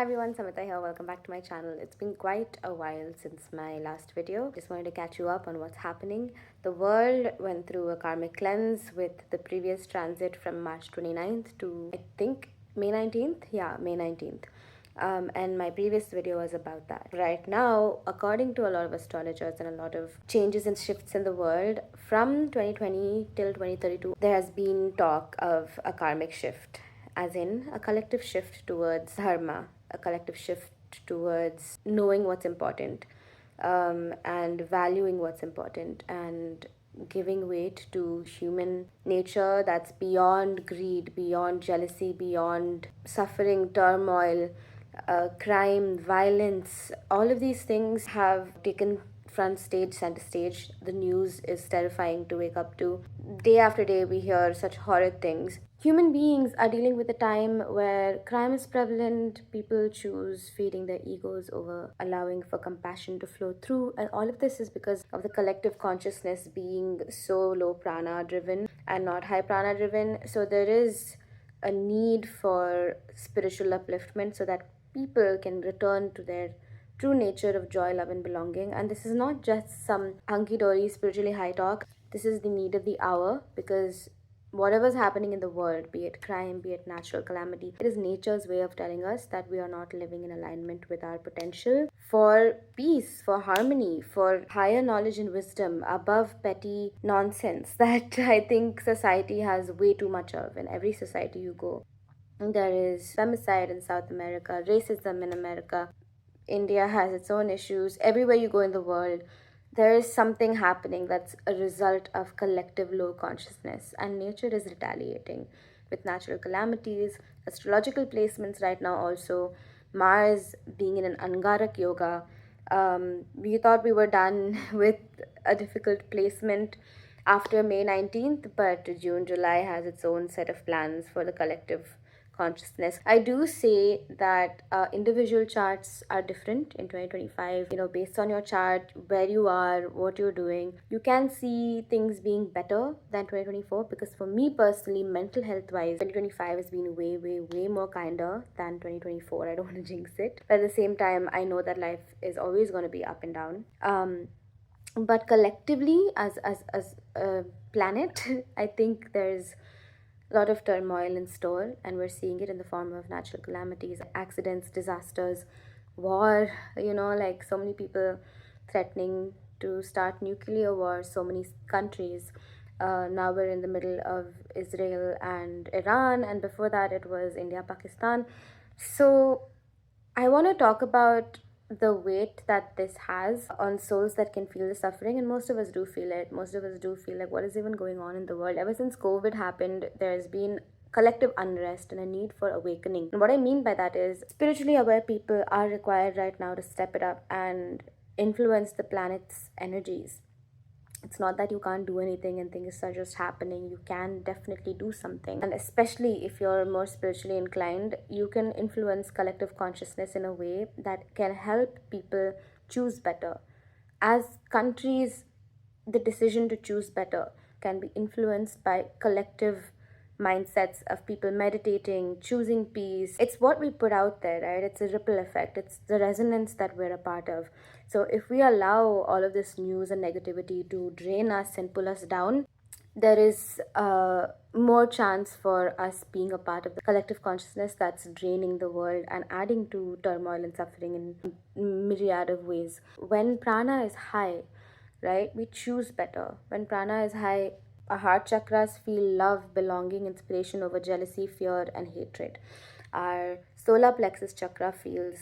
Hi everyone, Samita here. Welcome back to my channel. It's been quite a while since my last video. Just wanted to catch you up on what's happening. The world went through a karmic cleanse with the previous transit from March 29th to I think May 19th. Yeah, May 19th. And my previous video was about that. Right now, according to a lot of astrologers and a lot of changes and shifts in the world, from 2020 till 2032, there has been talk of a karmic shift, as in a collective shift towards dharma, a collective shift towards knowing what's important, and valuing what's important, and giving weight to human nature that's beyond greed, beyond jealousy, beyond suffering, turmoil, crime, violence. All of these things have taken front stage, center stage. The news is terrifying to wake up to. Day after day, we hear such horrid things. Human beings are dealing with a time where crime is prevalent, people choose feeding their egos over allowing for compassion to flow through, and all of this is because of the collective consciousness being so low prana driven and not high prana driven. So there is a need for spiritual upliftment so that people can return to their true nature of joy, love, and belonging. And this is not just some hunky dory spiritually high talk. This is the need of the hour, because whatever's happening in the world, be it crime, be it natural calamity, it is nature's way of telling us that we are not living in alignment with our potential for peace, for harmony, for higher knowledge and wisdom above petty nonsense that I think society has way too much of in every society you go. There is femicide in South America, racism in America. India has its own issues. Everywhere you go in the world, there is something happening that's a result of collective low consciousness, and nature is retaliating with natural calamities, astrological placements right now, also. Mars being in an Angarak yoga. We thought we were done with a difficult placement after May 19th, but June, July has its own set of plans for the collective consciousness. I do say that individual charts are different in 2025. Based on your chart, where you are, what you're doing, you can see things being better than 2024. Because for me personally, mental health wise, 2025 has been way, way, way more kinder than 2024. I don't want to jinx it, but at the same time, I know that life is always going to be up and down. But collectively, as a planet, I think there's a lot of turmoil in store, and we're seeing it in the form of natural calamities, accidents, disasters, war. Like so many people threatening to start nuclear war, so many countries. Now we're in the middle of Israel and Iran, and before that it was India, Pakistan. So I want to talk about the weight that this has on souls that can feel the suffering, and most of us do feel it. Most of us do feel like, what is even going on in the world? Ever since COVID happened, there's been collective unrest and a need for awakening. And what I mean by that is, spiritually aware people are required right now to step it up and influence the planet's energies. It's not that you can't do anything and things are just happening. You can definitely do something, and especially if you're more spiritually inclined, you can influence collective consciousness in a way that can help people choose better. As countries, the decision to choose better can be influenced by collective mindsets of people meditating, choosing peace. It's what we put out there, right? It's a ripple effect, it's the resonance that we're a part of. So if we allow all of this news and negativity to drain us and pull us down, there is more chance for us being a part of the collective consciousness that's draining the world and adding to turmoil and suffering in myriad of ways. When prana is high, right, we choose better. When prana is high, our heart chakras feel love, belonging, inspiration over jealousy, fear, and hatred. Our solar plexus chakra feels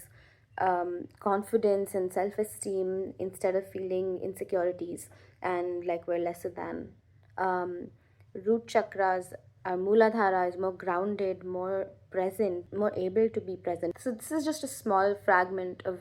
confidence and self esteem instead of feeling insecurities and like we're lesser than. Root chakras, our Muladhara is more grounded, more present, more able to be present. So, this is just a small fragment of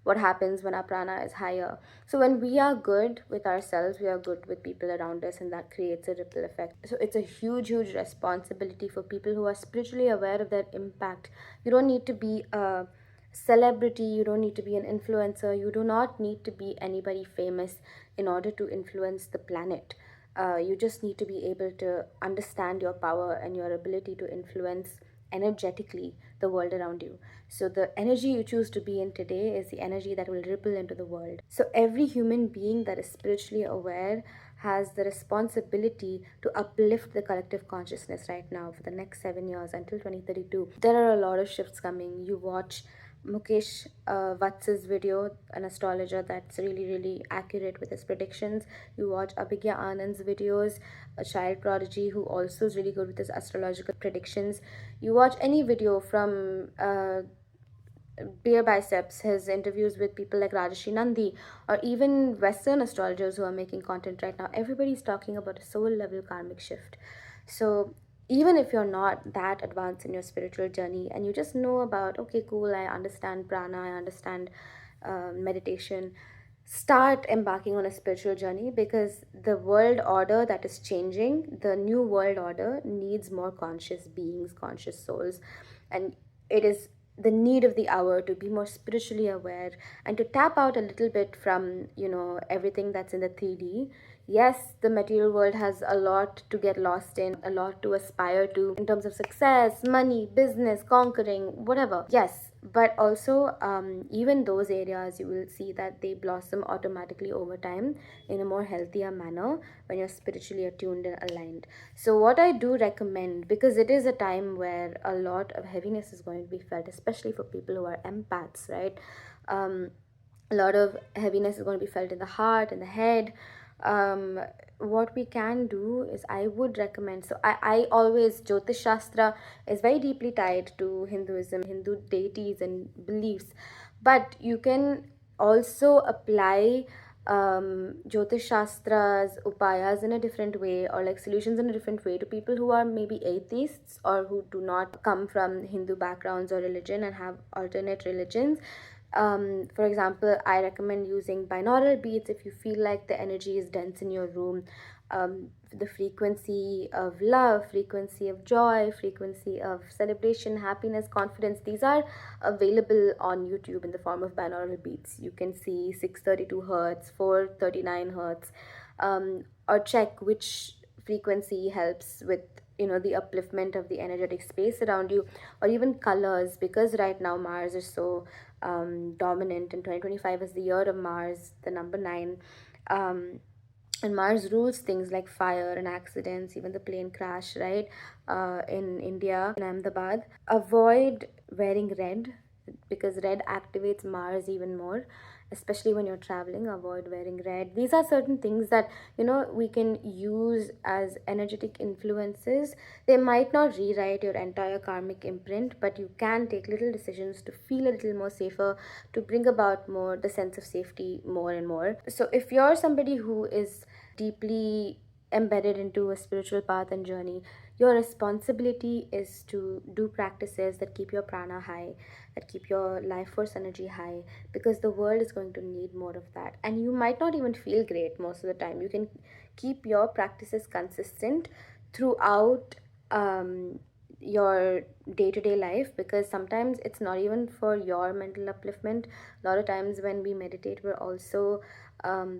what happens when our prana is higher. So when we are good with ourselves, we are good with people around us, and that creates a ripple effect. So it's a huge, huge responsibility for people who are spiritually aware of their impact. You don't need to be a celebrity, you don't need to be an influencer, you do not need to be anybody famous in order to influence the planet. You just need to be able to understand your power and your ability to influence energetically the world around you. So the energy you choose to be in today is the energy that will ripple into the world. So every human being that is spiritually aware has the responsibility to uplift the collective consciousness right now for the next 7 years until 2032. There are a lot of shifts coming. You watch Mukesh Vats's video, an astrologer that's really, really accurate with his predictions. You watch Abhigya Anand's videos, a child prodigy who also is really good with his astrological predictions. You watch any video from Beer Biceps, his interviews with people like Rajarshi Nandi, or even Western astrologers who are making content right now. Everybody's talking about a soul level karmic shift. So even if you're not that advanced in your spiritual journey and you just know about, okay, cool, I understand prana, I understand meditation, start embarking on a spiritual journey, because the world order that is changing, the new world order, needs more conscious beings, conscious souls. And it is the need of the hour to be more spiritually aware and to tap out a little bit from, everything that's in the 3D. Yes, the material world has a lot to get lost in, a lot to aspire to in terms of success, money, business, conquering, whatever. Yes, but also even those areas, you will see that they blossom automatically over time in a more healthier manner when you're spiritually attuned and aligned. So what I do recommend, because it is a time where a lot of heaviness is going to be felt, especially for people who are empaths, right? A lot of heaviness is going to be felt in the heart and the head. What we can do is, I would recommend, so I always, Jyotish Shastra is very deeply tied to Hinduism, Hindu deities and beliefs, but you can also apply Jyotish Shastra's upayas in a different way, or like solutions in a different way, to people who are maybe atheists or who do not come from Hindu backgrounds or religion and have alternate religions. For example, I recommend using binaural beats if you feel like the energy is dense in your room. The frequency of love, frequency of joy, frequency of celebration, happiness, confidence, these are available on YouTube in the form of binaural beats. You can see 632 hertz, 439 hertz, or check which frequency helps with the upliftment of the energetic space around you, or even colors, because right now Mars is so dominant, and 2025 is the year of Mars, the number 9. And Mars rules things like fire and accidents, even the plane crash, right? In India, in Ahmedabad. Avoid wearing red, because red activates Mars even more, especially when you're traveling. Avoid wearing red. These are certain things that we can use as energetic influences. They might not rewrite your entire karmic imprint, but you can take little decisions to feel a little more safer, to bring about more the sense of safety more and more. So if you're somebody who is deeply embedded into a spiritual path and journey, your responsibility is to do practices that keep your prana high, that keep your life force energy high, because the world is going to need more of that. And you might not even feel great most of the time. You can keep your practices consistent throughout your day-to-day life, because sometimes it's not even for your mental upliftment. A lot of times when we meditate, we're also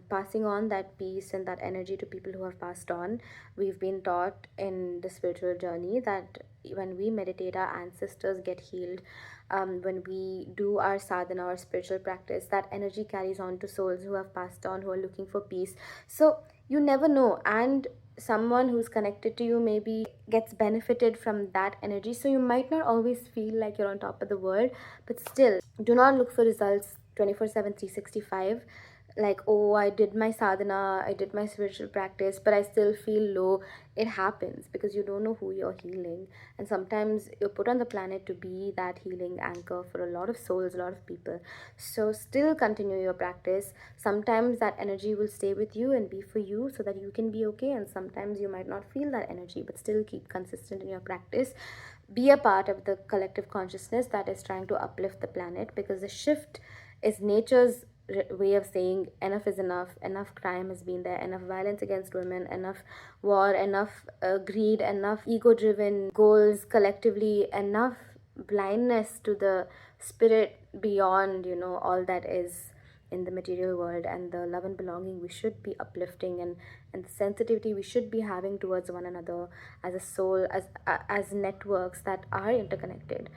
passing on that peace and that energy to people who have passed on. We've been taught in the spiritual journey that when we meditate, our ancestors get healed. When we do our sadhana or spiritual practice, that energy carries on to souls who have passed on, who are looking for peace. So you never know, and someone who's connected to you maybe gets benefited from that energy. So you might not always feel like you're on top of the world, but still, do not look for results 24/7, 365. Like, oh, I did my sadhana, I did my spiritual practice, but I still feel low. It happens because you don't know who you're healing. And sometimes you're put on the planet to be that healing anchor for a lot of souls, a lot of people. So still continue your practice. Sometimes that energy will stay with you and be for you so that you can be okay. And sometimes you might not feel that energy, but still keep consistent in your practice. Be a part of the collective consciousness that is trying to uplift the planet, because the shift is nature's way of saying enough is enough crime has been there, enough violence against women, enough war, enough greed, enough ego driven goals collectively, enough blindness to the spirit beyond all that is in the material world, and the love and belonging we should be uplifting, and the sensitivity we should be having towards one another as a soul, as networks that are interconnected,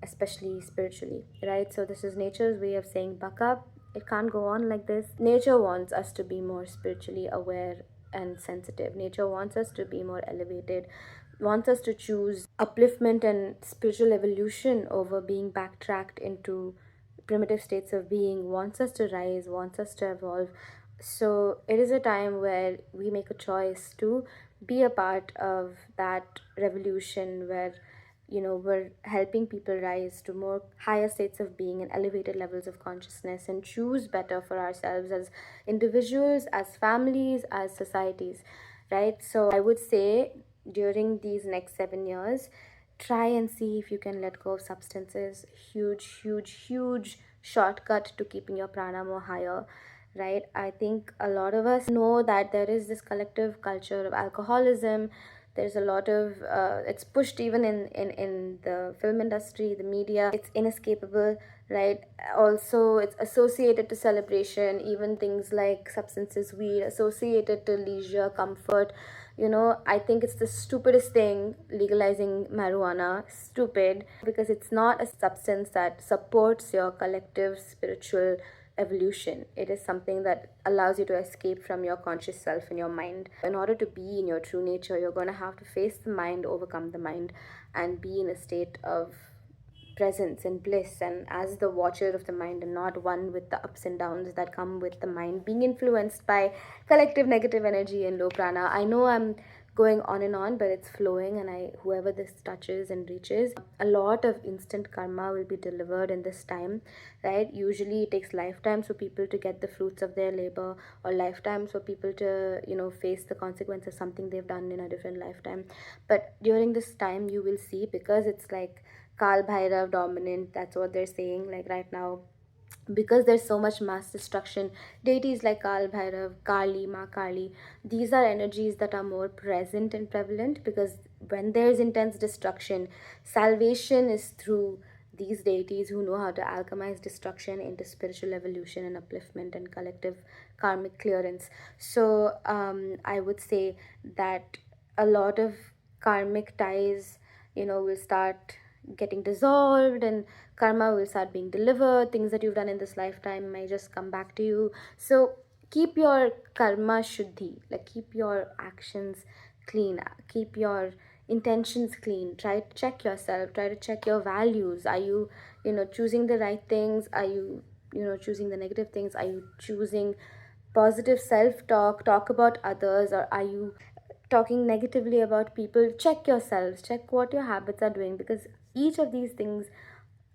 especially spiritually, right? So this is nature's way of saying buck up. It can't go on like this. Nature wants us to be more spiritually aware and sensitive. Nature wants us to be more elevated, wants us to choose upliftment and spiritual evolution over being backtracked into primitive states of being, wants us to rise, wants us to evolve. So it is a time where we make a choice to be a part of that revolution, where we're helping people rise to more higher states of being and elevated levels of consciousness, and choose better for ourselves as individuals, as families, as societies, right? So I would say during these next 7 years, try and see if you can let go of substances. Huge, huge, huge shortcut to keeping your prana more higher, right? I think a lot of us know that there is this collective culture of alcoholism. There's a lot of it's pushed even in the film industry, the media. It's inescapable, right? Also, it's associated to celebration, even things like substances, weed, associated to leisure, comfort. I think it's the stupidest thing, legalizing marijuana. Stupid, because it's not a substance that supports your collective spiritual evolution. It is something that allows you to escape from your conscious self and your mind. In order to be in your true nature, you're going to have to face the mind, overcome the mind, and be in a state of presence and bliss, and as the watcher of the mind, and not one with the ups and downs that come with the mind being influenced by collective negative energy and low prana. I know I'm going on and on, but it's flowing, and whoever this touches and reaches, a lot of instant karma will be delivered in this time, right? Usually it takes lifetimes for people to get the fruits of their labor, or lifetimes for people to face the consequence of something they've done in a different lifetime. But during this time, you will see, because it's like Kal Bhairav dominant, that's what they're saying, like right now, because there's so much mass destruction. Deities like Kal Bhairav, Kali, Ma Kali, these are energies that are more present and prevalent, because when there's intense destruction, salvation is through these deities who know how to alchemize destruction into spiritual evolution and upliftment and collective karmic clearance. So I would say that a lot of karmic ties will start getting dissolved, and karma will start being delivered. Things that you've done in this lifetime may just come back to you. So keep your karma shuddhi, like keep your actions clean, keep your intentions clean. Try to check yourself, try to check your values. Are you choosing the right things? Are you choosing the negative things? Are you choosing positive self talk about others, or are you talking negatively about people? Check yourselves, check what your habits are doing, because each of these things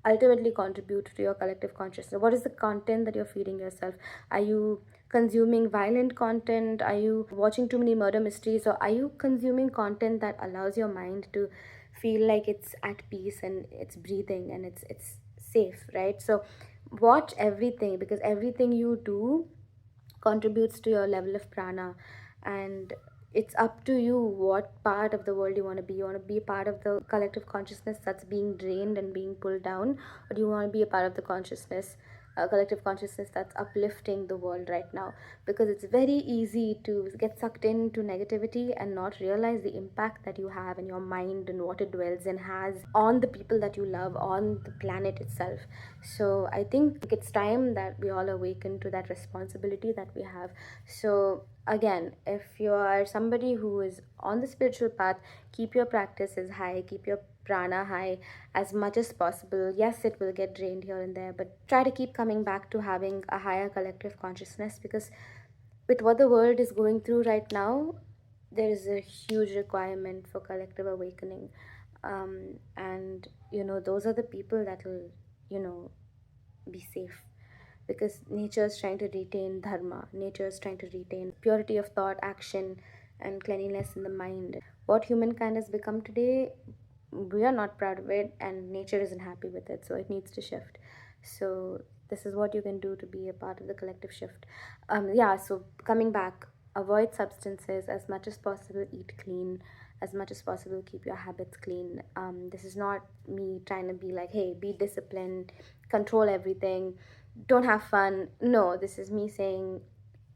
ultimately contribute to your collective consciousness. What is the content that you're feeding yourself? Are you consuming violent content? Are you watching too many murder mysteries? Or are you consuming content that allows your mind to feel like it's at peace and it's breathing and it's safe, right? So watch everything, because everything you do contributes to your level of prana, and it's up to you what part of the world you want to be. You want to be a part of the collective consciousness that's being drained and being pulled down, or do you want to be a part of the consciousness, collective consciousness that's uplifting the world right now? Because it's very easy to get sucked into negativity and not realize the impact that you have in your mind and what it dwells and has on the people that you love, on the planet itself. So I think it's time that we all awaken to that responsibility that we have. So again, if you are somebody who is on the spiritual path, keep your practices high, keep your prana high as much as possible. Yes, it will get drained here and there, but try to keep coming back to having a higher collective consciousness, because with what the world is going through right now, there is a huge requirement for collective awakening. And those are the people that will be safe, because nature is trying to retain dharma, nature is trying to retain purity of thought, action, and cleanliness in the mind. What humankind has become today, we are not proud of it, and nature isn't happy with it, so it needs to shift. So this is what you can do to be a part of the collective shift. Yeah, so coming back, avoid substances as much as possible, eat clean as much as possible, keep your habits clean. This is not me trying to be like, hey, be disciplined, control everything. don't have fun. No, this is me saying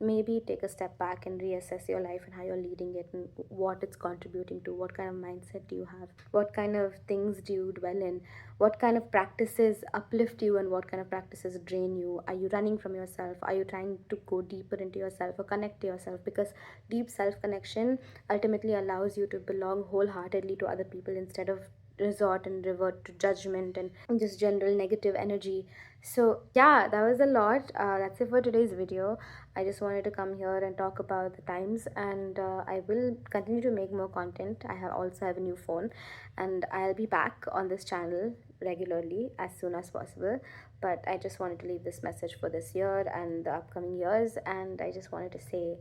maybe take a step back and reassess your life and how you're leading it and what it's contributing to. What kind of mindset do you have? What kind of things do you dwell in? What kind of practices uplift you and what kind of practices drain you? Are you running from yourself? Are you trying to go deeper into yourself or connect to yourself? Because deep self connection ultimately allows you to belong wholeheartedly to other people instead of resort and revert to judgment and just general negative energy. So yeah, that was a lot. That's it for today's video. I just wanted to come here and talk about the times, and I will continue to make more content. I have also have a new phone, and I'll be back on this channel regularly as soon as possible. But I just wanted to leave this message for this year and the upcoming years, and I just wanted to say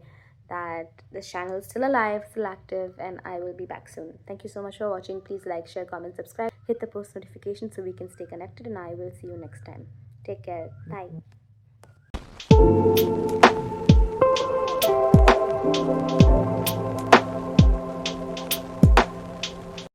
that this channel is still alive, still active, and I will be back soon. Thank you so much for watching. Please like, share, comment, subscribe, hit the post notification so we can stay connected, and I will see you next time. Take care. Bye.